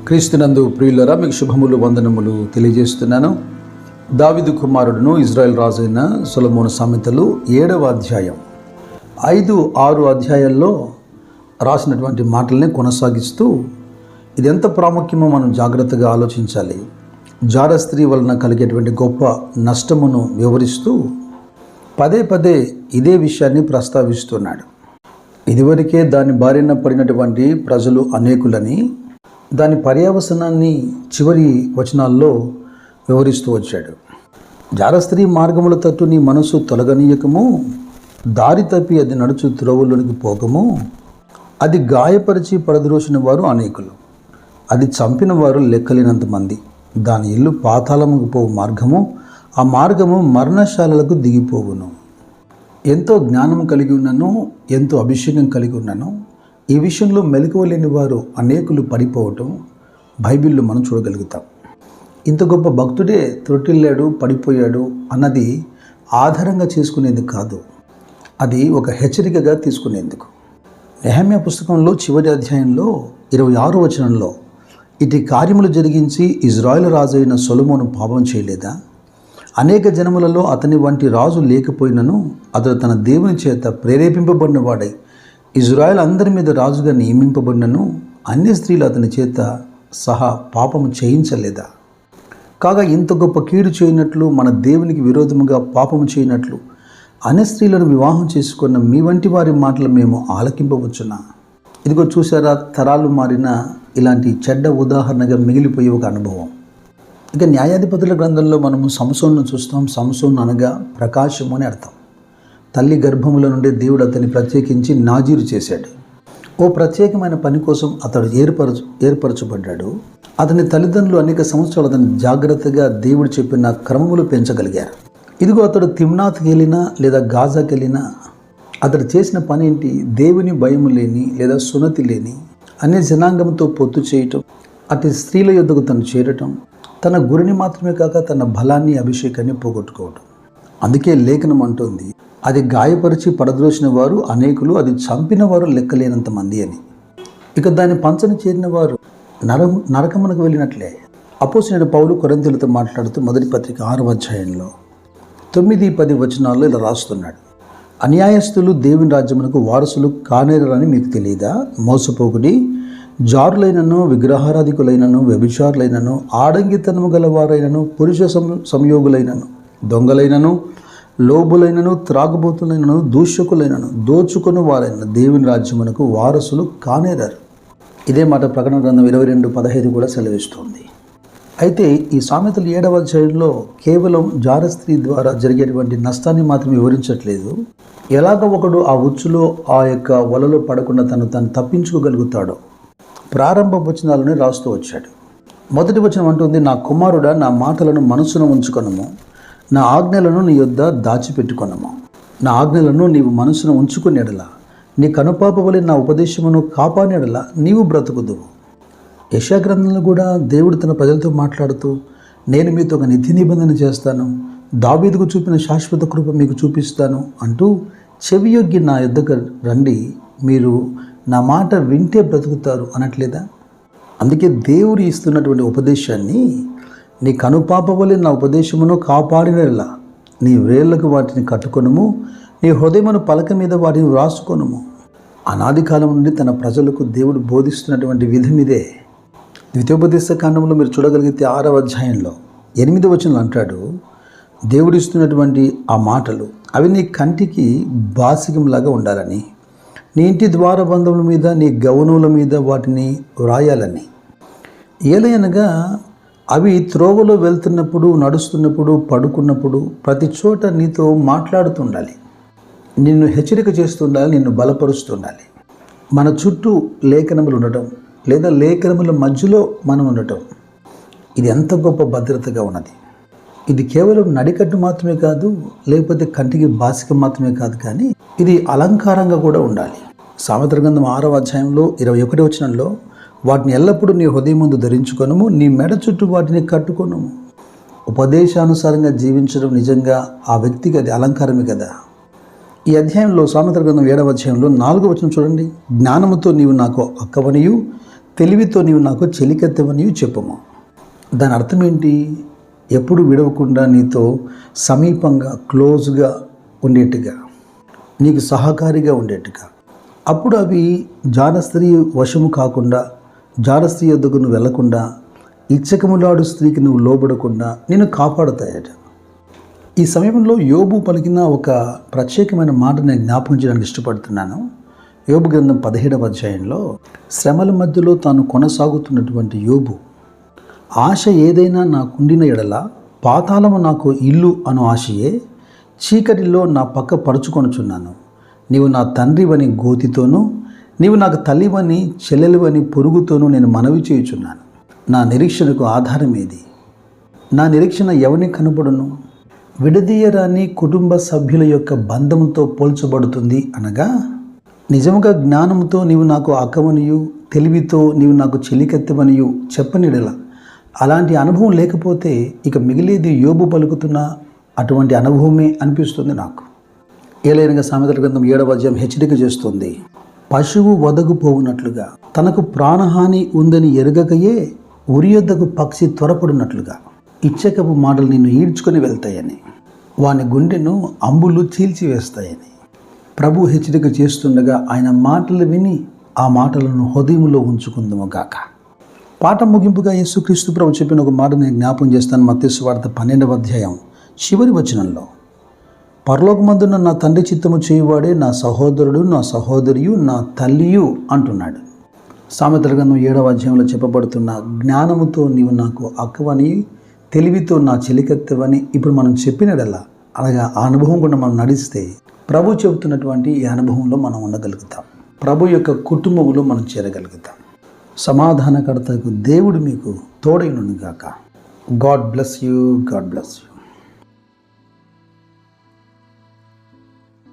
క్రీస్తునందు ప్రియులరా, మీకు శుభములు వందనములు తెలియజేస్తున్నాను. దావీదు కుమారుడును ఇజ్రాయెల్ రాజు అయిన సొలొమోను సామెతలు 7వ అధ్యాయం 5-6 అధ్యాయాల్లో రాసినటువంటి మాటల్ని కొనసాగిస్తూ ఇది ఎంత ప్రాముఖ్యమో మనం జాగ్రత్తగా ఆలోచించాలి. జార స్త్రీ వలన కలిగేటువంటి గొప్ప నష్టమును వివరిస్తూ పదే పదే ఇదే విషయాన్ని ప్రస్తావిస్తున్నాడు. ఇదివరకే దాని బారిన పడినటువంటి ప్రజలు అనేకులని, దాని పర్యవసనాన్ని చివరి వచనాల్లో వివరిస్తూ వచ్చాడు. జారస్త్రీ మార్గముల తట్టు నీ మనసు తొలగనీయకము, దారి తప్పి అది నడుచు త్రోవలోనికి పోకము. అది గాయపరిచి పడద్రోసిన వారు అనేకులు, అది చంపిన వారు లెక్కలేనంత మంది. దాని ఇల్లు పాతాళముకు పోవు మార్గము, ఆ మార్గము మరణశాలలకు దిగిపోవును. ఎంతో జ్ఞానం కలిగి ఉన్నాను, ఎంతో అభిషేకం కలిగి ఉన్నాను, ఈ విషయంలో మెలకువలేని వారు అనేకులు పడిపోవటం బైబిల్లో మనం చూడగలుగుతాం. ఇంత గొప్ప భక్తుడే త్రొట్టిల్లాడు, పడిపోయాడు అన్నది ఆధారంగా చేసుకునేందుకు కాదు, అది ఒక హెచ్చరికగా తీసుకునేందుకు. నెహెమ్యా పుస్తకంలో చివరి అధ్యాయంలో 26వ వచనంలో, ఇటు కార్యములు జరిగించి ఇజ్రాయేలు రాజు అయిన సొలొమోను పాపం చేయలేదా? అనేక జనములలో అతని వంటి రాజు లేకపోయినను అతడు తన దేవుని చేత ప్రేరేపింపబడిన వాడై ఇజ్రాయెల్ అందరి మీద రాజుగా నియమింపబడినను అన్య స్త్రీలు అతని చేత సహా పాపము చేయించలేదా? కాగా ఇంత గొప్ప కీడు చేయనట్లు, మన దేవునికి విరోధముగా పాపము చేయనట్లు అన్య స్త్రీలను వివాహం చేసుకున్న మీ వంటి వారి మాటలు మేము ఆలకింపవచ్చునా? ఇదిగో చూసారా, తరాలు మారిన ఇలాంటి చెడ్డ ఉదాహరణగా మిగిలిపోయే ఒక అనుభవం. ఇక న్యాయాధిపతుల గ్రంథంలో మనము సంసోన్ను చూస్తాం. సంసోన్ అనగా ప్రకాశము అని అర్థం. తల్లి గర్భముల నుండి దేవుడు అతన్ని ప్రత్యేకించి నాజీరు చేశాడు. ఓ ప్రత్యేకమైన పని కోసం అతడు ఏర్పరచబడ్డాడు. అతని తల్లిదండ్రులు అనేక సంవత్సరాలు అతన్ని జాగ్రత్తగా దేవుడు చెప్పిన క్రమములు పెంచగలిగారు. ఇదిగో అతడు తిమ్నాత్కి వెళ్ళినా లేదా గాజాకి వెళ్ళినా అతడు చేసిన పని ఏంటి? దేవుని భయము లేని లేదా సున్నతి లేని అన్ని జనాంగంతో పొత్తు చేయటం, అటు స్త్రీల యొద్దకు తను చేరటం, తన గురిని మాత్రమే కాక తన బలాన్ని, అభిషేకాన్ని పోగొట్టుకోవటం. అందుకే లేఖనం అంటుంది, అది గాయపరిచి పడద్రోసిన వారు అనేకులు, అది చంపిన వారు లెక్కలేనంత మంది అని. ఇక దాని పంచని చేరిన వారు నరకమునకు వెళ్ళినట్లే. అపోస్తలుడైన పౌలు కొరింథీయులతో మాట్లాడుతూ మొదటి పత్రిక 6వ అధ్యాయంలో 9-10 వచనాల్లో ఇలా రాస్తున్నాడు, అన్యాయస్తులు దేవుని రాజ్యమునకు వారసులు కానేరని మీకు తెలియదా? మోసపోకుడి, జారులైనను, విగ్రహారాధికులైనను, వ్యభిచారులైనను, ఆడంగితనము గలవారైనను, పురుష సంయోగులైనను, దొంగలైనను, లోబులైనను, త్రాగుబోతులైనను, దూషకులైనను, దోచుకొని వారైన దేవుని రాజ్యమునకు వారసులు కానేరారు. ఇదే మాట ప్రకటన గ్రంథం 22:15 కూడా సెలవిస్తుంది. అయితే ఈ సామెతలు 7వ అధ్యాయంలో కేవలం జారస్త్రీ ద్వారా జరిగేటువంటి నష్టాన్ని మాత్రం వివరించట్లేదు. ఎలాగ ఒకడు ఆ ఉచ్చులో, ఆ యొక్క వలలో పడకుండా తను తప్పించుకోగలుగుతాడో ప్రారంభ వచనాలని రాస్తూ వచ్చాడు. మొదటి వచనం అంటుంది, నా కుమారుడా, నా మాటలను మనసున ఉంచుకొనము, నా ఆజ్ఞలను నీ యొద్ద దాచిపెట్టుకొనము. నా ఆజ్ఞలను నీవు మనసున ఉంచుకునేడలా, నీ కనుపాప వలె నా ఉపదేశమును కాపాడేడలా నీవు బ్రతుకుదువు. యెషయా గ్రంథంలో కూడా దేవుడు తన ప్రజలతో మాట్లాడుతూ, నేను మీతో ఒక నిత్య నిబంధన చేస్తాను, దావీదుకు చూపిన శాశ్వత కృప మీకు చూపిస్తాను అంటూ, చెవియొగ్గి నా యొద్దకు రండి, మీరు నా మాట వింటే బ్రతుకుతారు అనట్లేదా? అందుకే దేవుడు ఇస్తున్నటువంటి ఉపదేశాన్ని, నీ కనుపాప వలె నా ఉపదేశమును కాపాడినలా నీ వ్రేళ్లకు వాటిని కట్టుకొనుము, నీ హృదయమును పలక మీద వాటిని వ్రాసుకొనుము. అనాది కాలం నుండి తన ప్రజలకు దేవుడు బోధిస్తున్నటువంటి విధం ఇదే. ద్వితీయోపదేశ కాండంలో మీరు చూడగలిగితే 6వ అధ్యాయంలో 8వ వచనంలో అంటాడు, దేవుడు ఇస్తున్నటువంటి ఆ మాటలు అవి నీ కంటికి బాసికంలాగా ఉండాలని, నీ ఇంటి ద్వారబంధముల మీద, నీ గౌనముల మీద వాటిని వ్రాయాలని. ఏలయనగా అవి త్రోవలో వెళ్తున్నప్పుడు, నడుస్తున్నప్పుడు, పడుకున్నప్పుడు ప్రతి చోట నీతో మాట్లాడుతుండాలి, నిన్ను హెచ్చరిక చేస్తుండాలి, నిన్ను బలపరుస్తుండాలి. మన చుట్టూ లేఖనములు ఉండటం లేదా లేఖనముల మధ్యలో మనం ఉండటం, ఇది ఎంత గొప్ప భద్రతగా ఉన్నది. ఇది కేవలం నడికట్టు మాత్రమే కాదు, లేకపోతే కంటికి బాసికం మాత్రమే కాదు, కానీ ఇది అలంకారంగా కూడా ఉండాలి. సామెతల గ్రంథం 6వ అధ్యాయంలో 21వ వచనంలో, వాటిని ఎల్లప్పుడూ నీ హృదయం ముందు ధరించుకొనుము, నీ మెడ చుట్టూ వాటిని కట్టుకొనుము. ఉపదేశానుసారంగా జీవించడం నిజంగా ఆ వ్యక్తికి అది అలంకారమే కదా. ఈ అధ్యాయంలో సామెతల గ్రంథం 7వ అధ్యాయంలో 4వ వచనం చూడండి. జ్ఞానముతో నీవు నాకు అక్కవనియు తెలివితో నీవు నాకు చెలికెత్తవని చెప్పము. దాని అర్థం ఏంటి? ఎప్పుడు విడవకుండా నీతో సమీపంగా క్లోజ్గా ఉండేట్టుగా, నీకు సహకారిగా ఉండేట్టుగా. అప్పుడు అవి జారస్త్రీ వశము కాకుండా, జారస్త్రీ యొద్దకు నువ్వు వెళ్లకుండా, ఇచ్చకములాడు స్త్రీకి నువ్వు లోబడకుండా నిన్ను కాపాడుతాయట. ఈ సమయంలో యోబు పలికిన ఒక ప్రత్యేకమైన మాట నేను జ్ఞాపకం చేయడానికి ఇష్టపడుతున్నాను. యోబు గ్రంథం 17వ అధ్యాయంలో శ్రమల మధ్యలో తాను కొనసాగుతున్నటువంటి యోబు, ఆశ ఏదైనా నాకుండిన ఎడల పాతాళము నాకు ఇల్లు అను ఆశయే, చీకటిలో నా పక్క పరుచుకొనుచున్నాను. నీవు నా తండ్రివని గోతితోనూ, నీవు నాకు తల్లివని చెల్లెలివని పొరుగుతోనూ నేను మనవి చేయుచున్నాను. నా నిరీక్షణకు ఆధారం ఏది? నా నిరీక్షణ ఎవరిని కనబడును? విడదీయరాని కుటుంబ సభ్యుల యొక్క బంధంతో పోల్చబడుతుంది అనగా, నిజముగా జ్ఞానంతో నీవు నాకు అక్కవనియు, తెలివితో నీవు నాకు చెలికెత్తవనియు చెప్పనిడలా. అలాంటి అనుభవం లేకపోతే ఇక మిగిలేది యోబు పలుకుతున్న అటువంటి అనుభవమే అనిపిస్తుంది నాకు. ఏలైనగా సామెతల గ్రంథం 7వ అధ్యాయం హెచ్చరిక చేస్తుంది. పశువు వదకుపోవునట్లుగా, తనకు ప్రాణహాని ఉందని ఎరుగకయే ఉరి యొద్దకు పక్షి త్వరపడినట్లుగా ఇచ్చకపు మాటలు నిన్ను ఈడ్చుకొని వెళ్తాయని, వాని గుండెను అంబులు చీల్చివేస్తాయని ప్రభు హెచ్చరిక చేస్తుండగా ఆయన మాటలు విని ఆ మాటలను హృదయంలో ఉంచుకుందాము గాక. పాట ముగింపుగా యేసుక్రీస్తు ప్రభు చెప్పిన ఒక మాట నేను జ్ఞాపకం చేస్తాను. మత్తయి సువార్త 12వ అధ్యాయం చివరి వచనంలో, పరలోకమందున్న నా తండ్రి చిత్తము చేయువాడే నా సహోదరుడు, నా సహోదరియు, నా తల్లియు అంటున్నాడు. సామెతల గ్రంథం 7వ అధ్యాయంలో చెప్పబడుతున్న జ్ఞానముతో నీవు నాకు అక్కవని, తెలివితో నా చెలికెత్తవని ఇప్పుడు మనం చెప్పినడల్లా, అనగా ఆ అనుభవం కూడా మనం నడిస్తే ప్రభు చెబుతున్నటువంటి ఈ అనుభవంలో మనం ఉండగలుగుతాం. ప్రభు యొక్క కుటుంబంలో మనం చేరగలుగుతాం. సమాధానకర్తకు దేవుడు మీకు తోడైనను గాక. God bless you. God bless you.